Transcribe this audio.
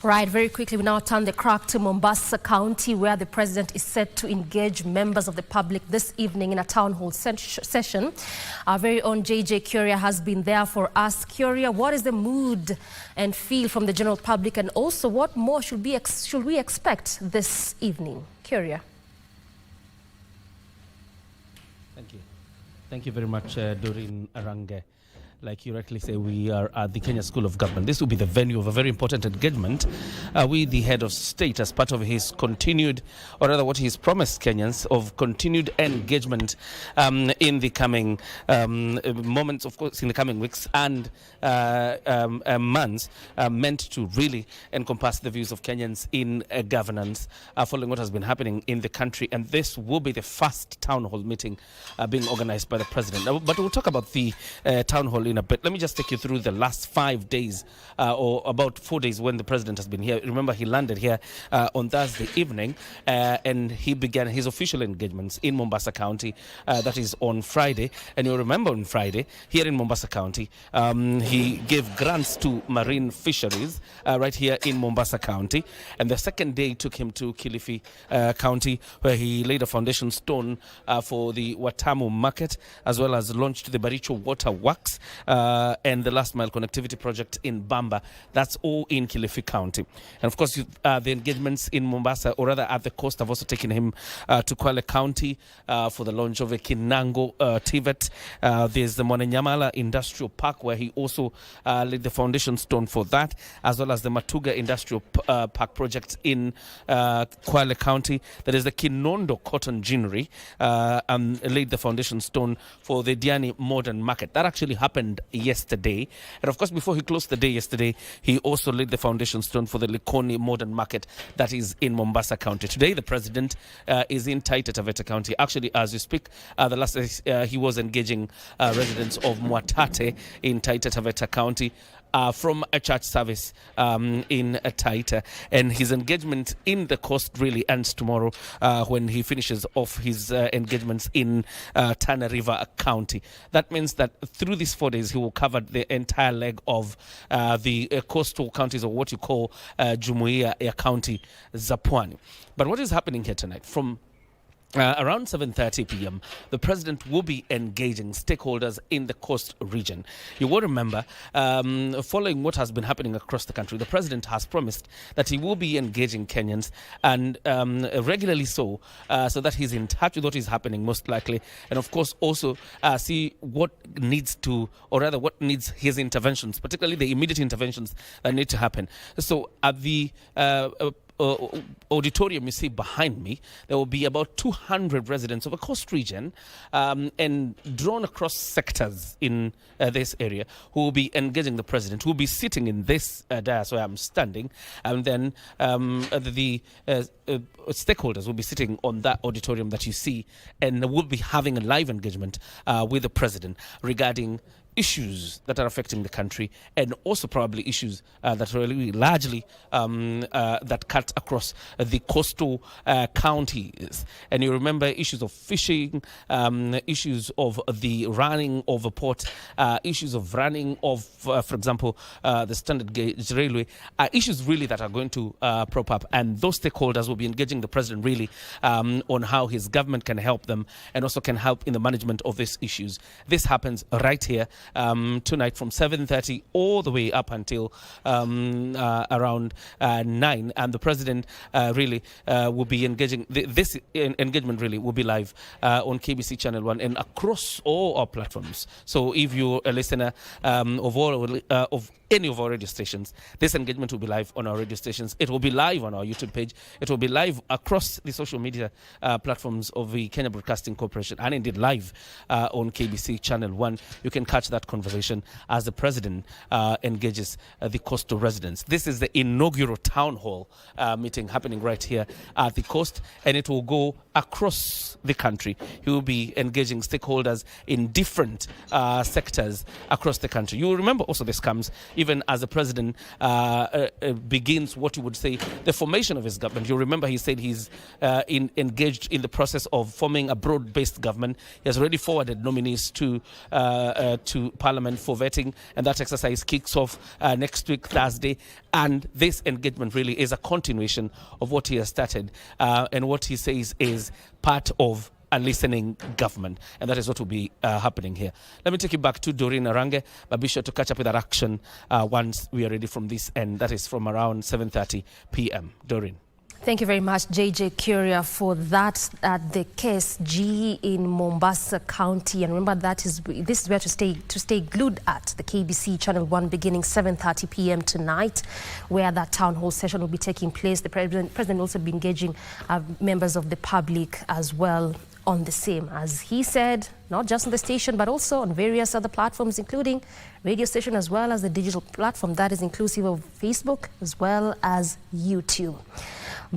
Right, very quickly, we now turn the crack to Mombasa County, where the president is set to engage members of the public this evening in a town hall session. Our very own JJ Curia has been there for us. Curia, what is the mood and feel from the general public, and also what more should we expect this evening? Curia. Thank you. Thank you very much, Doreen Arange. Like you rightly say, we are at the Kenya School of Government. This will be the venue of a very important engagement with the head of state as part of his continued, or rather what he's promised Kenyans, of continued engagement in the coming moments, of course, in the coming weeks and months, meant to really encompass the views of Kenyans in governance following what has been happening in the country. And this will be the first town hall meeting being organized by the president. But we'll talk about the town hall in a bit. Let me just take you through the last 5 days or about 4 days when the president has been here. Remember, he landed here on Thursday evening and he began his official engagements in Mombasa County. That is on Friday. And you'll remember on Friday, here in Mombasa County, he gave grants to marine fisheries right here in Mombasa County. And the second day took him to Kilifi County, where he laid a foundation stone for the Watamu market, as well as launched the Baricho Water Works and the last mile connectivity project in Bamba. That's all in Kilifi County. And of course, the engagements in Mombasa, or rather at the coast, have also taken him to Kwale County for the launch of a Kinango TVET. There's the Mwananyamala Industrial Park, where he also laid the foundation stone for that, as well as the Matuga Industrial Park project in Kwale County. There is the Kinondo Cotton Ginnery, and laid the foundation stone for the Diani Modern Market. That actually happened yesterday. And of course, before he closed the day yesterday, he also laid the foundation stone for the Likoni Modern Market that is in Mombasa County. Today, the president is in Taita Taveta County. Actually, as we speak, the last he was engaging residents of Mwatate in Taita Taveta County from a church service in Taita. And his engagement in the coast really ends tomorrow when he finishes off his engagements in Tana River County. That means that through these 4 days, he will cover the entire leg of the coastal counties, or what you call Jumuiya ya County za Pwani. But what is happening here tonight? From around 7:30 p.m., the president will be engaging stakeholders in the coast region. You will remember, following what has been happening across the country, the president has promised that he will be engaging Kenyans, and regularly so that he's in touch with what is happening most likely, and of course also see what needs to, or rather what needs his interventions, particularly the immediate interventions that need to happen. So at the auditorium you see behind me, there will be about 200 residents of a coast region and drawn across sectors in this area who will be engaging the president, who will be sitting in this dais where I'm standing, and then the stakeholders will be sitting on that auditorium that you see, and will be having a live engagement with the president regarding issues that are affecting the country, and also probably issues that are really largely that cut across the coastal counties. And you remember issues of fishing, issues of the running of a port, issues of running of, for example, the standard gauge railway, issues really that are going to prop up. And those stakeholders will be engaging the president really on how his government can help them, and also can help in the management of these issues. This happens right here tonight from 7:30 all the way up until around 9, and the president really will be engaging. This engagement really will be live on KBC Channel 1 and across all our platforms. So if you're a listener of any of our radio stations, this engagement will be live on our radio stations. It will be live on our YouTube page. It will be live across the social media platforms of the Kenya Broadcasting Corporation, and indeed live on KBC Channel 1. You can catch that conversation as the president engages the coastal residents. This is the inaugural town hall meeting happening right here at the coast, and it will go across the country. He will be engaging stakeholders in different sectors across the country. You will remember also this comes even as the president begins what you would say the formation of his government. You remember he said he's engaged in the process of forming a broad-based government. He has already forwarded nominees to Parliament for vetting, and that exercise kicks off next week, Thursday. And this engagement really is a continuation of what he has started, and what he says is part of a listening government, and that is what will be happening here. Let me take you back to Doreen Arange, but be sure to catch up with our action once we are ready from this end. That is from around 7:30 p.m. Doreen. Thank you very much, JJ Curia, for that. At the KSG in Mombasa County, and remember this is where to stay glued at the KBC Channel 1 beginning 7:30 p.m. tonight, where that town hall session will be taking place. The president will also be engaging members of the public as well on the same, as he said, not just on the station but also on various other platforms, including radio station as well as the digital platform that is inclusive of Facebook as well as YouTube.